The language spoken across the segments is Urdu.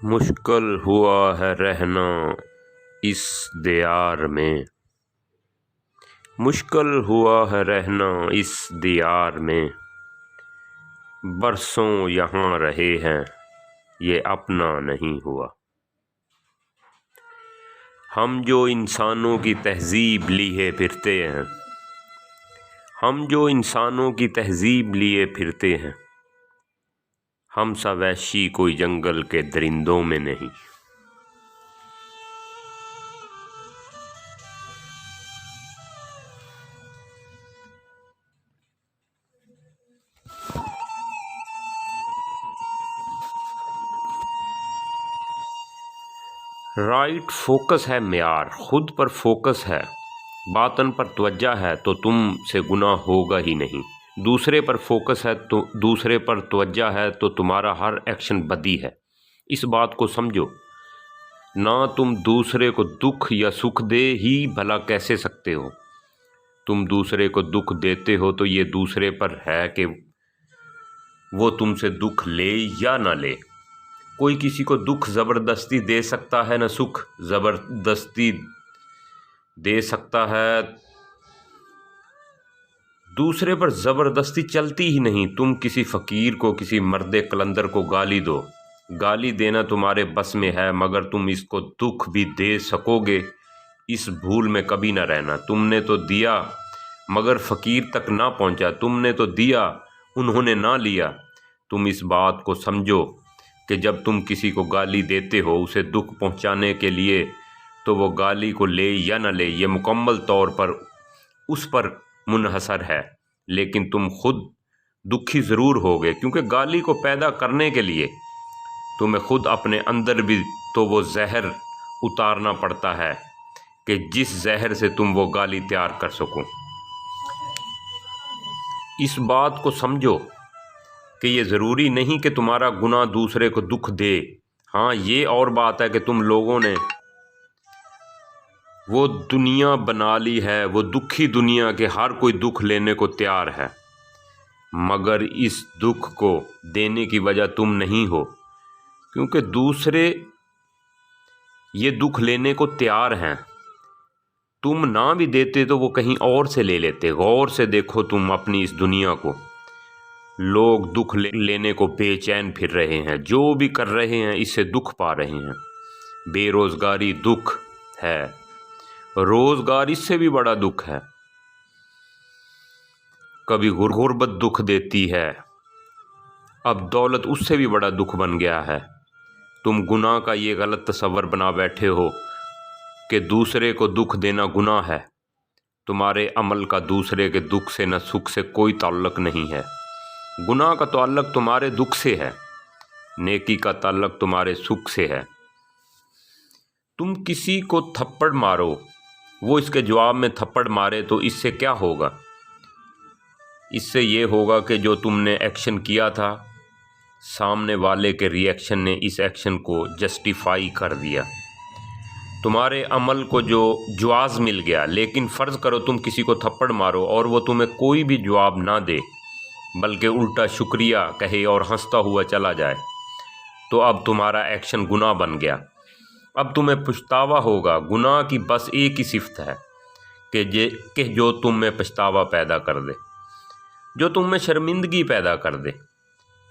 مشکل ہوا ہے رہنا اس دیار میں، مشکل ہوا ہے رہنا اس دیار میں، برسوں یہاں رہے ہیں یہ اپنا نہیں ہوا۔ ہم جو انسانوں کی تہذیب لیے پھرتے ہیں، ہم جو انسانوں کی تہذیب لیے پھرتے ہیں، ہم سا وحشی کوئی جنگل کے درندوں میں نہیں۔ رائٹ فوکس ہے معیار، خود پر فوکس ہے، باطن پر توجہ ہے تو تم سے گناہ ہوگا ہی نہیں۔ دوسرے پر فوکس ہے تو دوسرے پر توجہ ہے تو تمہارا ہر ایکشن بدی ہے۔ اس بات کو سمجھو، نہ تم دوسرے کو دکھ یا سکھ دے ہی بھلا کیسے سکتے ہو۔ تم دوسرے کو دکھ دیتے ہو تو یہ دوسرے پر ہے کہ وہ تم سے دکھ لے یا نہ لے۔ کوئی کسی کو دکھ زبردستی دے سکتا ہے، نہ سکھ زبردستی دے سکتا ہے۔ دوسرے پر زبردستی چلتی ہی نہیں۔ تم کسی فقیر کو، کسی مرد قلندر کو گالی دو، گالی دینا تمہارے بس میں ہے، مگر تم اس کو دکھ بھی دے سکو گے، اس بھول میں کبھی نہ رہنا۔ تم نے تو دیا مگر فقیر تک نہ پہنچا، تم نے تو دیا انہوں نے نہ لیا۔ تم اس بات کو سمجھو کہ جب تم کسی کو گالی دیتے ہو اسے دکھ پہنچانے کے لیے، تو وہ گالی کو لے یا نہ لے یہ مکمل طور پر اس پر منحصر ہے، لیکن تم خود دکھی ضرور ہوگے، کیونکہ گالی کو پیدا کرنے کے لیے تمہیں خود اپنے اندر بھی تو وہ زہر اتارنا پڑتا ہے کہ جس زہر سے تم وہ گالی تیار کر سکو۔ اس بات کو سمجھو کہ یہ ضروری نہیں کہ تمہارا گناہ دوسرے کو دکھ دے۔ ہاں، یہ اور بات ہے کہ تم لوگوں نے وہ دنیا بنا لی ہے، وہ دکھی دنیا کہ ہر کوئی دکھ لینے کو تیار ہے، مگر اس دکھ کو دینے کی وجہ تم نہیں ہو، کیونکہ دوسرے یہ دکھ لینے کو تیار ہیں۔ تم نہ بھی دیتے تو وہ کہیں اور سے لے لیتے۔ غور سے دیکھو تم اپنی اس دنیا کو، لوگ دکھ لینے کو بے چین پھر رہے ہیں، جو بھی کر رہے ہیں اس سے دکھ پا رہے ہیں۔ بے روزگاری دکھ ہے، روزگار اس سے بھی بڑا دکھ ہے۔ کبھی غربت دکھ دیتی ہے، اب دولت اس سے بھی بڑا دکھ بن گیا ہے۔ تم گناہ کا یہ غلط تصور بنا بیٹھے ہو کہ دوسرے کو دکھ دینا گناہ ہے۔ تمہارے عمل کا دوسرے کے دکھ سے نہ سکھ سے کوئی تعلق نہیں ہے۔ گناہ کا تعلق تمہارے دکھ سے ہے، نیکی کا تعلق تمہارے سکھ سے ہے۔ تم کسی کو تھپڑ مارو، وہ اس کے جواب میں تھپڑ مارے تو اس سے کیا ہوگا؟ اس سے یہ ہوگا کہ جو تم نے ایکشن کیا تھا، سامنے والے کے ری ایکشن نے اس ایکشن کو جسٹیفائی کر دیا، تمہارے عمل کو جو جواز مل گیا۔ لیکن فرض کرو تم کسی کو تھپڑ مارو اور وہ تمہیں کوئی بھی جواب نہ دے، بلکہ الٹا شکریہ کہے اور ہنستا ہوا چلا جائے، تو اب تمہارا ایکشن گناہ بن گیا۔ اب تمہیں پچھتاوا ہوگا۔ گناہ کی بس ایک ہی صفت ہے کہ جو تم میں پچھتاوا پیدا کر دے، جو تم میں شرمندگی پیدا کر دے،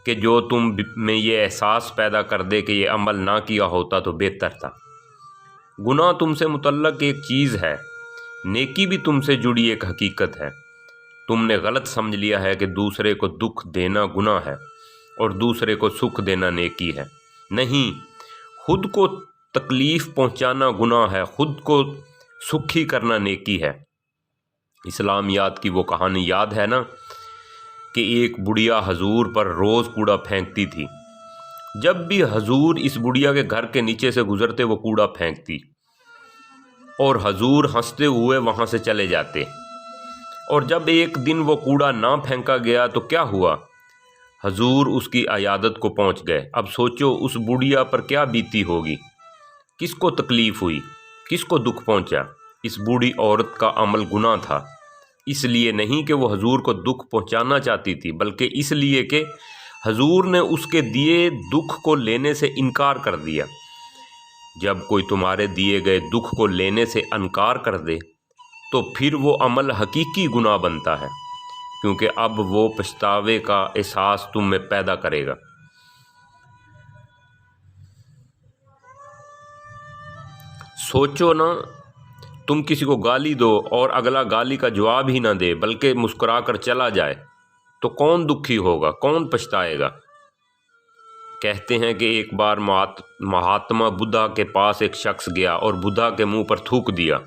کہ جو تم میں یہ احساس پیدا کر دے کہ یہ عمل نہ کیا ہوتا تو بہتر تھا۔ گناہ تم سے متعلق ایک چیز ہے، نیکی بھی تم سے جڑی ایک حقیقت ہے۔ تم نے غلط سمجھ لیا ہے کہ دوسرے کو دکھ دینا گناہ ہے اور دوسرے کو سکھ دینا نیکی ہے۔ نہیں، خود کو تکلیف پہنچانا گناہ ہے، خود کو سکھی کرنا نیکی ہے۔ اسلامیات کی وہ کہانی یاد ہے نا کہ ایک بڑھیا حضور پر روز کوڑا پھینکتی تھی۔ جب بھی حضور اس بڑھیا کے گھر کے نیچے سے گزرتے وہ کوڑا پھینکتی اور حضور ہنستے ہوئے وہاں سے چلے جاتے۔ اور جب ایک دن وہ کوڑا نہ پھینکا گیا تو کیا ہوا؟ حضور اس کی عیادت کو پہنچ گئے۔ اب سوچو اس بڑھیا پر کیا بیتی ہوگی، کس کو تکلیف ہوئی، کس کو دکھ پہنچا؟ اس بوڑھی عورت کا عمل گناہ تھا، اس لیے نہیں کہ وہ حضور کو دکھ پہنچانا چاہتی تھی، بلکہ اس لیے کہ حضور نے اس کے دیے دکھ کو لینے سے انکار کر دیا۔ جب کوئی تمہارے دیے گئے دکھ کو لینے سے انکار کر دے تو پھر وہ عمل حقیقی گناہ بنتا ہے، کیونکہ اب وہ پچھتاوے کا احساس تم میں پیدا کرے گا۔ سوچو نا، تم کسی کو گالی دو اور اگلا گالی کا جواب ہی نہ دے بلکہ مسکرا کر چلا جائے تو کون دکھی ہوگا، کون پچھتائے گا؟ کہتے ہیں کہ ایک بار مہاتما بدھا کے پاس ایک شخص گیا اور بدھا کے منہ پر تھوک دیا۔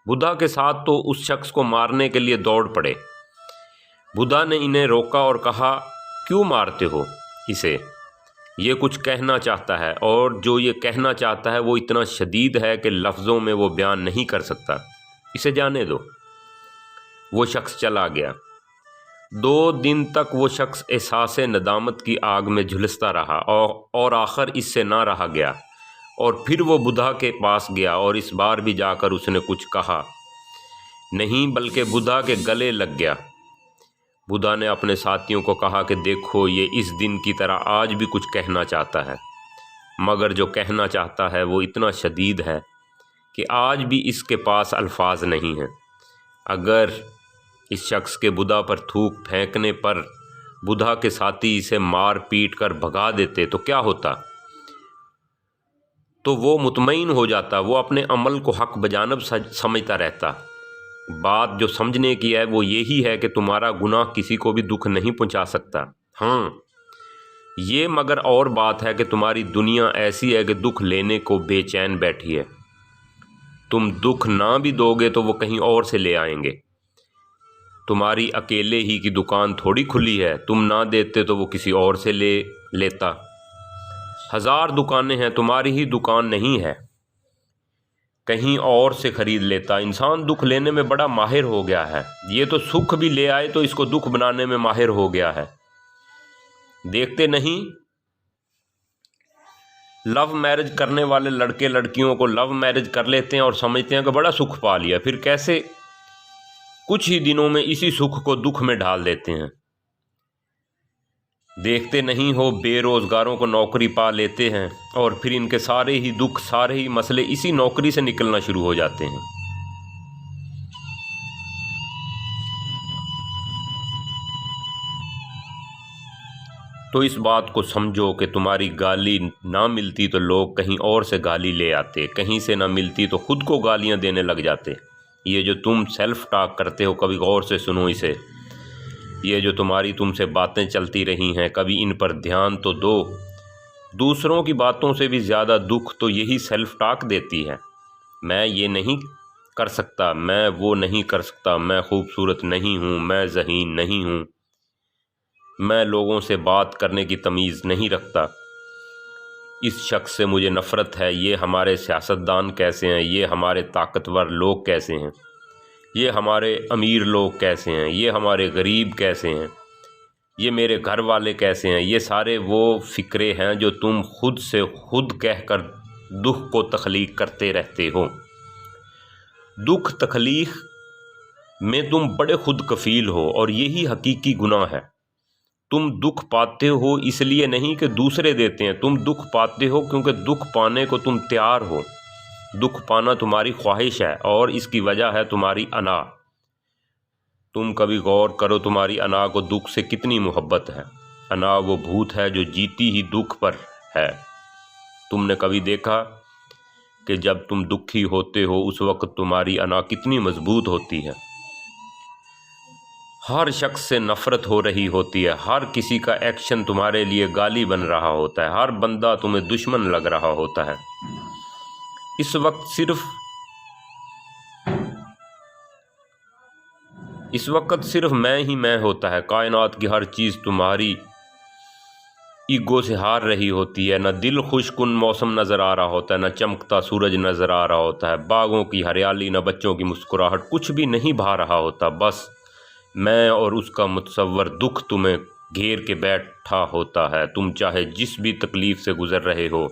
بدھا کے ساتھ تو اس شخص کو مارنے کے لیے دوڑ پڑے۔ بدھا نے انہیں روکا اور کہا، کیوں مارتے ہو اسے؟ یہ کچھ کہنا چاہتا ہے، اور جو یہ کہنا چاہتا ہے وہ اتنا شدید ہے کہ لفظوں میں وہ بیان نہیں کر سکتا، اسے جانے دو۔ وہ شخص چلا گیا۔ 2 دن تک وہ شخص احساس ندامت کی آگ میں جھلستا رہا اور آخر اس سے نہ رہا گیا، اور پھر وہ بدھا کے پاس گیا اور اس بار بھی جا کر اس نے کچھ کہا نہیں بلکہ بدھا کے گلے لگ گیا۔ بدھا نے اپنے ساتھیوں کو کہا کہ دیکھو، یہ اس دن کی طرح آج بھی کچھ کہنا چاہتا ہے، مگر جو کہنا چاہتا ہے وہ اتنا شدید ہے کہ آج بھی اس کے پاس الفاظ نہیں ہیں۔ اگر اس شخص کے بدھا پر تھوک پھینکنے پر بدھا کے ساتھی اسے مار پیٹ کر بھگا دیتے تو کیا ہوتا؟ تو وہ مطمئن ہو جاتا، وہ اپنے عمل کو حق بجانب سمجھتا رہتا۔ بات جو سمجھنے کی ہے وہ یہی ہے کہ تمہارا گناہ کسی کو بھی دکھ نہیں پہنچا سکتا۔ ہاں، یہ مگر اور بات ہے کہ تمہاری دنیا ایسی ہے کہ دکھ لینے کو بے چین بیٹھی ہے۔ تم دکھ نہ بھی دو گے تو وہ کہیں اور سے لے آئیں گے۔ تمہاری اکیلے ہی کی دکان تھوڑی کھلی ہے، تم نہ دیتے تو وہ کسی اور سے لے لیتا۔ 1000 دکانیں ہیں، تمہاری ہی دکان نہیں ہے، کہیں اور سے خرید لیتا۔ انسان دکھ لینے میں بڑا ماہر ہو گیا ہے، یہ تو سکھ بھی لے آئے تو اس کو دکھ بنانے میں ماہر ہو گیا ہے۔ دیکھتے نہیں، لو میرج کرنے والے لڑکے لڑکیوں کو لو میرج کر لیتے ہیں اور سمجھتے ہیں کہ بڑا سکھ پا لیا، پھر کیسے کچھ ہی دنوں میں اسی سکھ کو دکھ میں ڈال دیتے ہیں۔ دیکھتے نہیں ہو، بے روزگاروں کو نوکری پا لیتے ہیں اور پھر ان کے سارے ہی دکھ، سارے ہی مسئلے اسی نوکری سے نکلنا شروع ہو جاتے ہیں۔ تو اس بات کو سمجھو کہ تمہاری گالی نہ ملتی تو لوگ کہیں اور سے گالی لے آتے، کہیں سے نہ ملتی تو خود کو گالیاں دینے لگ جاتے۔ یہ جو تم سیلف ٹاک کرتے ہو، کبھی غور سے سنو اسے۔ یہ جو تم سے باتیں چلتی رہی ہیں، کبھی ان پر دھیان تو دو۔ دوسروں کی باتوں سے بھی زیادہ دکھ تو یہی سیلف ٹاک دیتی ہے۔ میں یہ نہیں کر سکتا، میں وہ نہیں کر سکتا، میں خوبصورت نہیں ہوں، میں ذہین نہیں ہوں، میں لوگوں سے بات کرنے کی تمیز نہیں رکھتا، اس شخص سے مجھے نفرت ہے، یہ ہمارے سیاستدان کیسے ہیں، یہ ہمارے طاقتور لوگ کیسے ہیں، یہ ہمارے امیر لوگ کیسے ہیں، یہ ہمارے غریب کیسے ہیں، یہ میرے گھر والے کیسے ہیں۔ یہ سارے وہ فکرے ہیں جو تم خود سے خود کہہ کر دکھ کو تخلیق کرتے رہتے ہو۔ دکھ تخلیق میں تم بڑے خود کفیل ہو، اور یہی حقیقی گناہ ہے۔ تم دکھ پاتے ہو اس لیے نہیں کہ دوسرے دیتے ہیں، تم دکھ پاتے ہو کیونکہ دکھ پانے کو تم تیار ہو۔ دکھ پانا تمہاری خواہش ہے، اور اس کی وجہ ہے تمہاری انا۔ تم کبھی غور کرو، تمہاری انا کو دکھ سے کتنی محبت ہے۔ انا وہ بھوت ہے جو جیتی ہی دکھ پر ہے۔ تم نے کبھی دیکھا کہ جب تم دکھی ہوتے ہو اس وقت تمہاری انا کتنی مضبوط ہوتی ہے؟ ہر شخص سے نفرت ہو رہی ہوتی ہے، ہر کسی کا ایکشن تمہارے لیے گالی بن رہا ہوتا ہے، ہر بندہ تمہیں دشمن لگ رہا ہوتا ہے۔ اس وقت صرف میں ہی میں ہوتا ہے، کائنات کی ہر چیز تمہاری ایگو سے ہار رہی ہوتی ہے، نہ دل خوش کن موسم نظر آ رہا ہوتا ہے، نہ چمکتا سورج نظر آ رہا ہوتا ہے، باغوں کی ہریالی، نہ بچوں کی مسکراہٹ، کچھ بھی نہیں بھا رہا ہوتا، بس میں اور اس کا متصور دکھ تمہیں گھیر کے بیٹھا ہوتا ہے۔ تم چاہے جس بھی تکلیف سے گزر رہے ہو،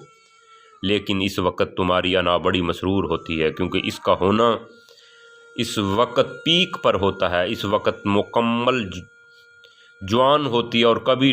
لیکن اس وقت تمہاری انا بڑی مسرور ہوتی ہے، کیونکہ اس کا ہونا اس وقت پیک پر ہوتا ہے، اس وقت مکمل جوان ہوتی ہے، اور کبھی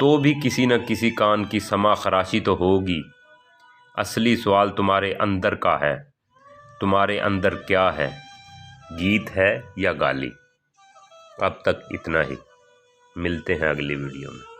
تو بھی کسی نہ کسی کان کی سما خراشی تو ہوگی۔ اصلی سوال تمہارے اندر کا ہے، تمہارے اندر کیا ہے، گیت ہے یا گالی؟ اب تک اتنا ہی، ملتے ہیں اگلی ویڈیو میں۔